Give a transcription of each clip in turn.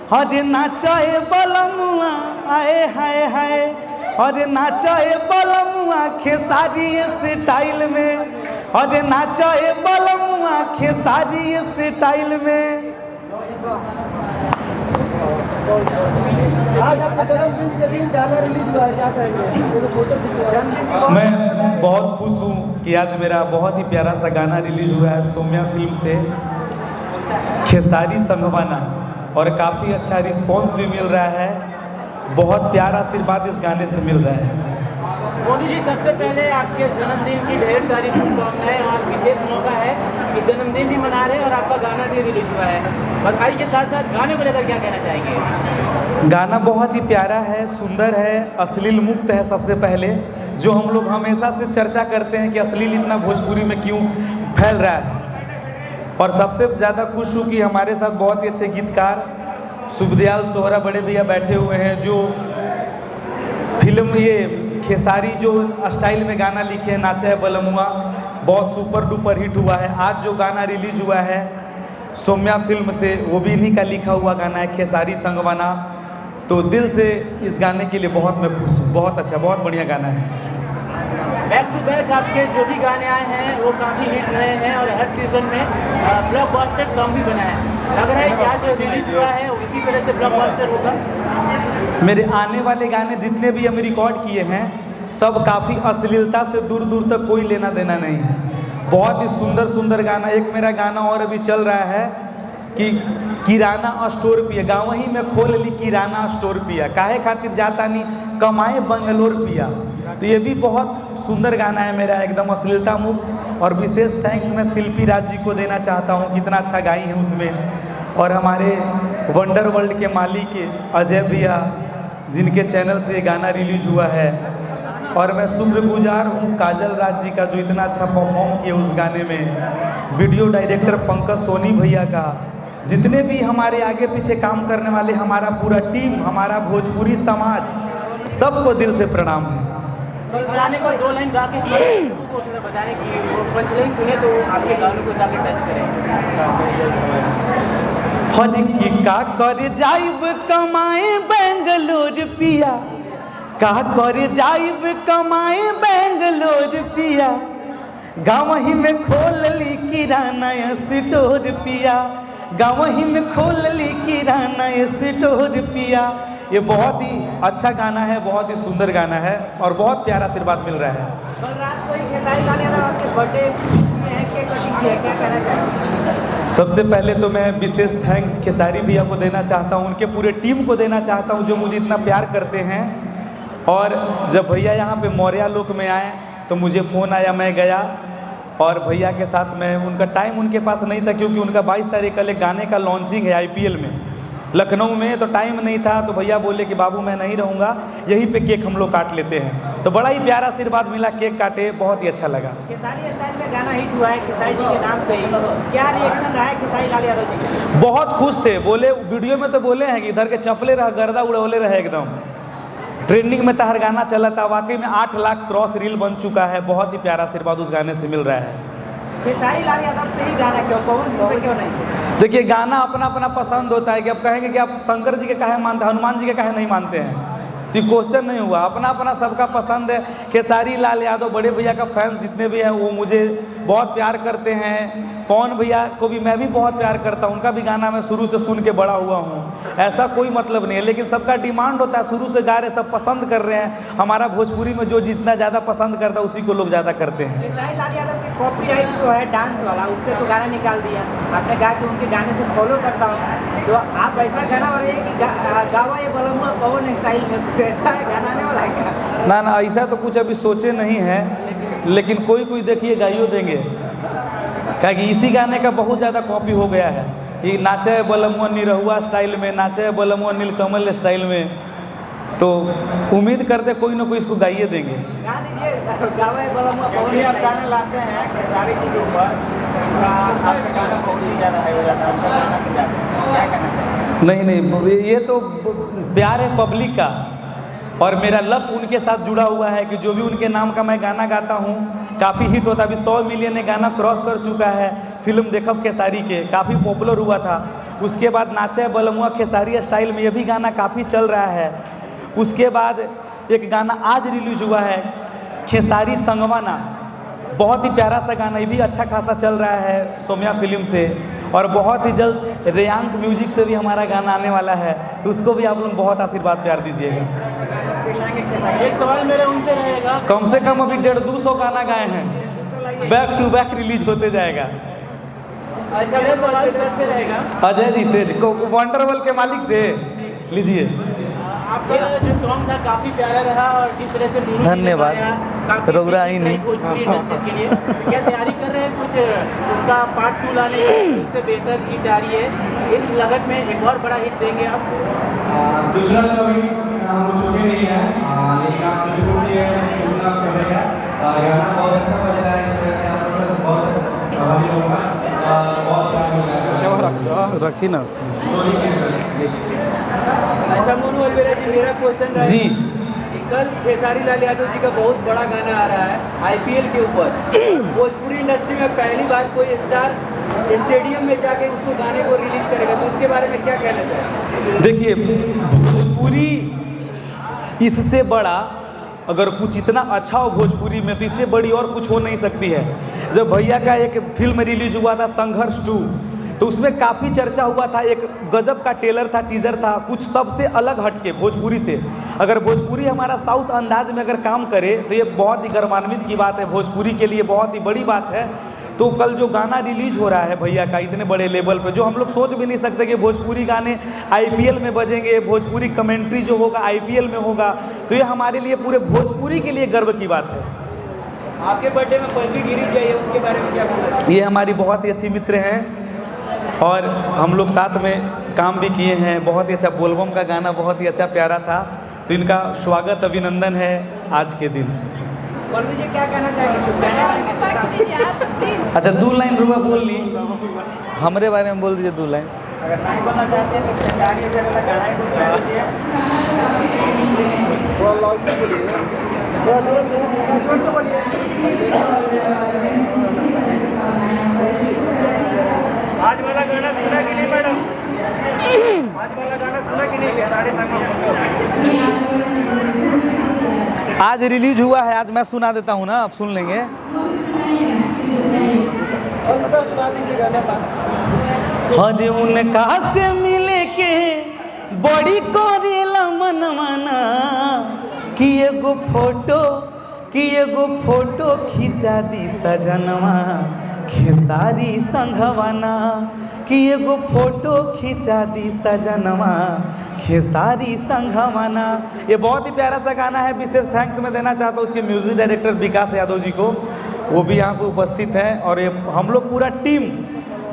अरे नाचे बलमुआ आए हाय हाय, अरे नाचे बलमुआ खेसारी स्टाइल में, अरे नाचे बलमुआ खेसारी स्टाइल में। आज आपका जन्मदिन से दिन गाना रिलीज हुआ है, क्या कहेंगे? मैं बहुत खुश हूँ कि आज मेरा बहुत ही प्यारा सा गाना रिलीज हुआ है सोम्या फिल्म से, खेसारी संगवाना, और काफ़ी अच्छा रिस्पॉन्स भी मिल रहा है, बहुत प्यारा आशीर्वाद इस गाने से मिल रहा है। मोदी जी, सबसे पहले आपके जन्मदिन की ढेर सारी शुभकामनाएं, और विशेष मौका है कि जन्मदिन भी मना रहे हैं और आपका गाना भी रिलीज हुआ है। बधाई के साथ साथ गाने को लेकर क्या कहना चाहेंगे? गाना बहुत ही प्यारा है, सुंदर है, अश्लील मुक्त है। सबसे पहले जो हम लोग हमेशा से चर्चा करते हैं कि अश्लील इतना भोजपुरी में क्यों फैल रहा है, और सबसे ज़्यादा खुश हूँ कि हमारे साथ बहुत ही अच्छे गीतकार शुभदयाल सोहरा बड़े भैया बैठे हुए हैं, जो फिल्म ये खेसारी जो स्टाइल में गाना लिखे हैं नाचे बलमुआ, बहुत सुपर डुपर हिट हुआ है। आज जो गाना रिलीज हुआ है सोम्या फिल्म से, वो भी इन्हीं का लिखा हुआ गाना है, खेसारी संगवाना। तो दिल से इस गाने के लिए बहुत मैं खुश हूँ, बहुत अच्छा, बहुत बढ़िया गाना है। बैक टू बैक आपके जो भी गाने आए हैं वो काफ़ी हिट रहे हैं, और हर सीजन में ब्लॉकबस्टर सॉन्ग भी बना है। लग रहा है कि आज जो रिलीज हुआ है इसी तरह से ब्लॉकबस्टर होगा। मेरे आने वाले गाने जितने भी हम रिकॉर्ड किए हैं सब काफ़ी अश्लीलता से दूर दूर तक कोई लेना देना नहीं है, बहुत ही सुंदर सुंदर गाना। एक मेरा गाना और अभी चल रहा है कि किराना स्टोर पिया, गाँव ही में खोल ली किराना स्टोर पिया, काहे खातिर जाता नहीं कमाए बंगलोर पिया। तो ये भी बहुत सुंदर गाना है मेरा, एकदम अश्लीलता मुक्त। और विशेष थैंक्स मैं शिल्पी राज जी को देना चाहता हूँ, कितना अच्छा गाई है उसमें, और हमारे वंडर वर्ल्ड के मालिक अजय भैया जिनके चैनल से ये गाना रिलीज हुआ है। और मैं शुक्रगुजार हूँ काजल राज जी का, जो इतना अच्छा परफॉर्म किया उस गाने में, वीडियो डायरेक्टर पंकज सोनी भैया का, जितने भी हमारे आगे पीछे काम करने वाले, हमारा पूरा टीम, हमारा भोजपुरी समाज, सबको दिल से प्रणाम है। इस गाने को 2 लाइन गा के को थोड़ा बताने की वो पंचलाइन सुने तो आपके गानों को जाके टच करें। हर की का कर जाइब कमाए बेंगलोर पिया, का कर जाइब कमाए बेंगलोर पिया, गाँव ही में खोल ली किराना स्टोर पिया, गाँव ही में खोल ली किराना स्टोर पिया। ये बहुत ही अच्छा गाना है, बहुत ही सुंदर गाना है, और बहुत प्यारा आशीर्वाद मिल रहा है। कल रात को खेसारी गाने आपके बर्थडे में है, केक कटिंग की है, क्या कहना चाहेंगे? सबसे पहले तो मैं विशेष थैंक्स खेसारी भैया को देना चाहता हूँ, उनके पूरे टीम को देना चाहता हूँ जो मुझे इतना प्यार करते हैं। और जब भैया यहाँ पे मौर्या लोक में आए तो मुझे फ़ोन आया, मैं गया, और भैया के साथ मैं, उनका टाइम उनके पास नहीं था क्योंकि उनका 22 तारीख कल एक गाने का लॉन्चिंग है IPL में लखनऊ में, तो टाइम नहीं था। तो भैया बोले कि बाबू मैं नहीं रहूँगा, यहीं पे केक हम लोग काट लेते हैं। तो बड़ा ही प्यारा आशीर्वाद मिला, केक काटे, बहुत ही अच्छा लगा। खेसारी स्टाइल में गाना हिट हुआ है खेसारी जी के नाम पे, क्या रिएक्शन रहा है खेसारी लाल यादव जी? बहुत खुश थे, बोले वीडियो में तो बोले हैं कि इधर के चपले रह, गर्दा उड़वले रहे, एकदम ट्रेंडिंग में तहर गाना चला था। वाकई में 8 लाख क्रॉस रील बन चुका है, बहुत ही प्यारा आशीर्वाद उस गाने से मिल रहा है। खेसारी लाल यादव पे ही गाना क्यों, पवन सिंह पे क्यों नहीं? देखिए गाना अपना अपना पसंद होता है, कि अब कहेंगे कि आप शंकर जी के काहे मानते हैं, हनुमान जी के काहे नहीं मानते हैं, तो क्वेश्चन नहीं हुआ, अपना अपना सबका पसंद है। खेसारी लाल यादव बड़े भैया का फैंस जितने भी हैं वो मुझे बहुत प्यार करते हैं, पवन भैया को भी मैं भी बहुत प्यार करता हूँ, उनका भी गाना मैं शुरू से सुन के बड़ा हुआ हूँ, ऐसा कोई मतलब नहीं है। लेकिन सबका डिमांड होता है, शुरू से गा रहे, सब पसंद कर रहे हैं। हमारा भोजपुरी में जो जितना ज़्यादा पसंद करता है उसी को लोग ज़्यादा करते हैं। खेसारी लाल यादव की कॉपीराइट जो है डांस वाला, उस पर तो गाना निकाल दिया आपने, कहा कि उनके गाने से फॉलो करता हूँ, तो आप ऐसा गाना बनाइए कि गावा ये बलमुआ पवन स्टाइल में, कुछ ऐसा है गाना नहीं वाला है क्या? ना ना, ऐसा तो कुछ अभी सोचे नहीं है, लेकिन कोई देखिए गाइयो देंगे, क्या कि इसी गाने का बहुत ज़्यादा कॉपी हो गया है कि नाचे बलमुआ निरहुआ स्टाइल में, नाचे बलमुआ नीलकमल स्टाइल में। तो उम्मीद करते कोई ना कोई इसको गाइए देंगे। गा दीजिए गावा ये बलमुआ पवन। आप गाने लाते हैं खेसारी जी के ऊपर, आपका गाना बहुत ही ज़्यादा है, क्या कहना? नहीं, ये तो प्यार है पब्लिक का, और मेरा लक उनके साथ जुड़ा हुआ है कि जो भी उनके नाम का मैं गाना गाता हूँ काफ़ी हिट होता है। अभी 100 मिलियन ने गाना क्रॉस कर चुका है। फिल्म देखब खेसारी के काफ़ी पॉपुलर हुआ था, उसके बाद नाचे बलमुआ खेसारी स्टाइल में, ये भी गाना काफ़ी चल रहा है। उसके बाद एक गाना आज रिलीज हुआ है खेसारी संगवाना, बहुत ही प्यारा सा गाना, ये भी अच्छा खासा चल रहा है सोम्या फिल्म से। और बहुत ही जल्द रेयांक म्यूजिक से भी हमारा गाना आने वाला है, तो उसको भी आप लोग बहुत आशीर्वाद प्यार दीजिएगा। एक सवाल मेरा उनसे रहेगा, कम से कम अभी 150-200 गाना गाए हैं, बैक टू बैक रिलीज होते जाएगा। अच्छा मेरा सवाल सर से रहेगा, अजय जी से, वंडरवल के मालिक से लीजिए। आपका जो सॉन्ग था काफी प्यारा रहा और जिस तरह से धन्यवाद। रोगरा ही नहीं। भोजपुरी इंडस्ट्री के लिए क्या तैयारी कर रहे हैं, कुछ उसका पार्ट 2 लाने की उससे बेहतर की तैयारी है, इस लगन में एक और बड़ा हिट देंगे आप? दूसरा तो अभी हम चुके नहीं है, लेकिन आप जरूर ये सुनना पड़ेगा। गाना बहुत अच्छा बज रहा है, बहुत आभारी होगा, बहुत प्यार मिला है। रखी ना। अच्छा मोनू अलवेरा जी, मेरा क्वेश्चन है जी, कल खेसारी लाल यादव जी का बहुत बड़ा गाना आ रहा है IPL के ऊपर। भोजपुरी इंडस्ट्री में पहली बार कोई स्टार स्टेडियम में जाके उसको गाने को रिलीज करेगा, तो उसके बारे में क्या कहना चाहेंगे? देखिए भोजपुरी इससे बड़ा अगर कुछ इतना अच्छा हो भोजपुरी में, तो इससे बड़ी और कुछ हो नहीं सकती है। जब भैया का एक फिल्म रिलीज हुआ था संघर्ष 2, तो उसमें काफ़ी चर्चा हुआ था, एक गजब का टेलर था, टीजर था, कुछ सबसे अलग हटके भोजपुरी से। अगर भोजपुरी हमारा साउथ अंदाज में अगर काम करे तो ये बहुत ही गर्वान्वित की बात है, भोजपुरी के लिए बहुत ही बड़ी बात है। तो कल जो गाना रिलीज हो रहा है भैया का इतने बड़े लेवल पे, जो हम लोग सोच भी नहीं सकते कि भोजपुरी गाने IPL में बजेंगे, भोजपुरी कमेंट्री जो होगा IPL में होगा, तो ये हमारे लिए पूरे भोजपुरी के लिए गर्व की बात है। आपके बर्थडे में पल्लवी गिरी चाहिए, उनके बारे में क्या बोलना? ये हमारी बहुत ही अच्छी मित्र हैं और हम लोग साथ में काम भी किए हैं। बहुत ही अच्छा बोलबम का गाना बहुत ही अच्छा प्यारा था, तो इनका स्वागत अभिनंदन है आज के दिन। पल्लवी जी क्या कहना चाहेंगे, कुछ कहना चाहेंगे? अच्छा 2 लाइन रुआ बोल ली, हमारे बारे में बोल दीजिए 2 लाइन। अगर नहीं बोलना चाहते हैं तो खेसारी से वाला गाना ही कुछ गा दीजिए। थोड़ा लाउड में बोलिए, थोड़ा जोर से बोलिए। आज वाला गाना सुना कि नहीं मैडम? आज वाला गाना सुना कि नहीं? खेसारी आज रिलीज हुआ है, आज मैं सुना देता हूँ ना, आप सुन लेंगे। और सुना दीजिए गाना। हरे उनका से मिले के बड़ी करेला मनमाना, कि एगो फोटो खिंचा दी सजनवा खेसारी संघवाना, कि एगो फोटो खिंचा दी सजनवा खेसारी संघवाना। ये बहुत ही प्यारा सा गाना है। विशेष थैंक्स मैं देना चाहता हूँ उसके म्यूजिक डायरेक्टर विकास यादव जी को, वो भी यहाँ पे उपस्थित हैं। और ये हम लोग पूरा टीम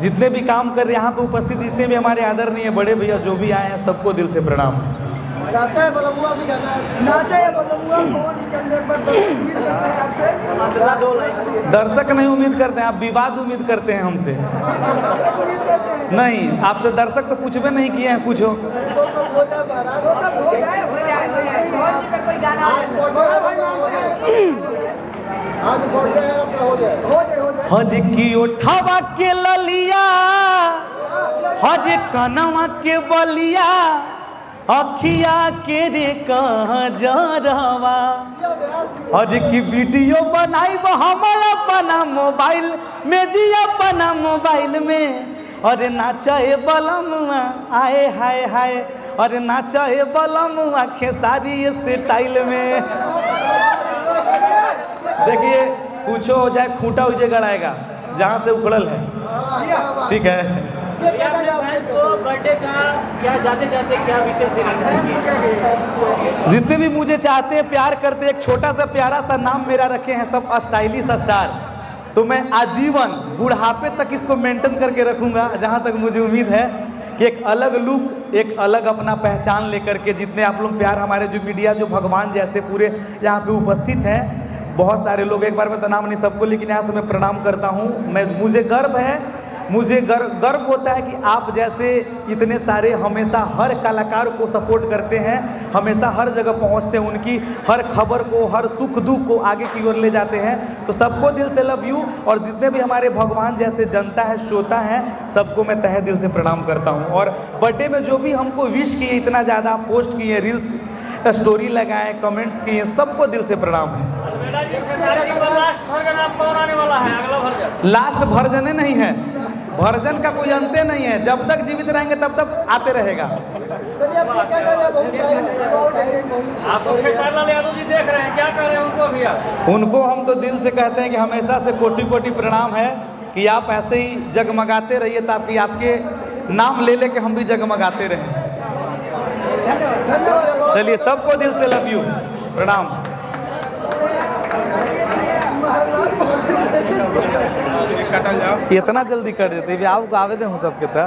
जितने भी काम कर रहे हैं यहाँ पे उपस्थित, जितने भी हमारे आदरणीय बड़े भैया जो भी आए हैं, सबको दिल से प्रणाम। नाचा है बलमुआ भी गाना है, नाचा है बलमुआ कौन स्टैंड में एक बार उम्मीद करते हैं आपसे। दर्शक नहीं उम्मीद करते हैं, आप विवाद उम्मीद करते हैं हमसे। दर्शक उम्मीद करते हैं नहीं, आपसे दर्शक तो पूछबे नहीं किए हैं, पूछो। वो सब हो जाए महाराज, वो सब हो जाए। कोई गाना आज बर्थडे है आपका, हो जाए। हज की उठावा के ललिया, हज कनवा के बलिया, अखिया के रे कहाँ जा रहा, हज की वीडियो बनाई हमारा अपना मोबाइल में जी, अपना मोबाइल में। अरे नाचे बलमुआ आए हाय हाय, अरे नाचे बलमुआ खेसारी स्टाइल में। देखिए पूछो हो जाए, खूंटा हो जाए गड़ाएगा जहाँ से उखड़ल है, ठीक है। बर्थडे का क्या जाते जाते क्या विशेष देना चाहेंगे? जितने भी मुझे चाहते हैं, प्यार करते, एक छोटा सा प्यारा सा नाम मेरा रखे हैं सब स्टाइलिश स्टार, तो मैं आजीवन बुढ़ापे तक इसको मेंटेन करके रखूंगा। जहाँ तक मुझे उम्मीद है कि एक अलग लुक, एक अलग अपना पहचान लेकर के, जितने आप लोग प्यार, हमारे जो मीडिया, जो भगवान जैसे पूरे यहाँ पे उपस्थित हैं, बहुत सारे लोग, एक बार में तो नाम नहीं सबको, लेकिन यहाँ से मैं प्रणाम करता हूँ। मुझे गर्व है मुझे गर्व होता है कि आप जैसे इतने सारे हमेशा हर कलाकार को सपोर्ट करते हैं, हमेशा हर जगह पहुंचते हैं, उनकी हर खबर को, हर सुख दुख को आगे की ओर ले जाते हैं। तो सबको दिल से लव यू, और जितने भी हमारे भगवान जैसे जनता है, श्रोता हैं, सबको मैं तहे दिल से प्रणाम करता हूं। और बर्थडे में जो भी हमको विश किए, इतना ज़्यादा पोस्ट किए, रील्स स्टोरी लगाए, कमेंट्स किए, सबको दिल से प्रणाम है। लास्ट वर्जन नहीं है, वर्जन का कोई अंत नहीं है, जब तक जीवित रहेंगे तब तक आते रहेगा। आप खेसारी लाल यादव जी देख रहे हैं, क्या कह रहे हैं उनको भैया? उनको हम तो दिल से कहते हैं कि हमेशा से कोटि कोटि प्रणाम है कि आप ऐसे ही जगमगाते रहिए, ताकि आपके नाम ले लेके हम भी जगमगाते रहें। चलिए, सबको दिल से लव यू, प्रणाम। इतना जल्दी कर देते आपको आवेदन हो सबके था।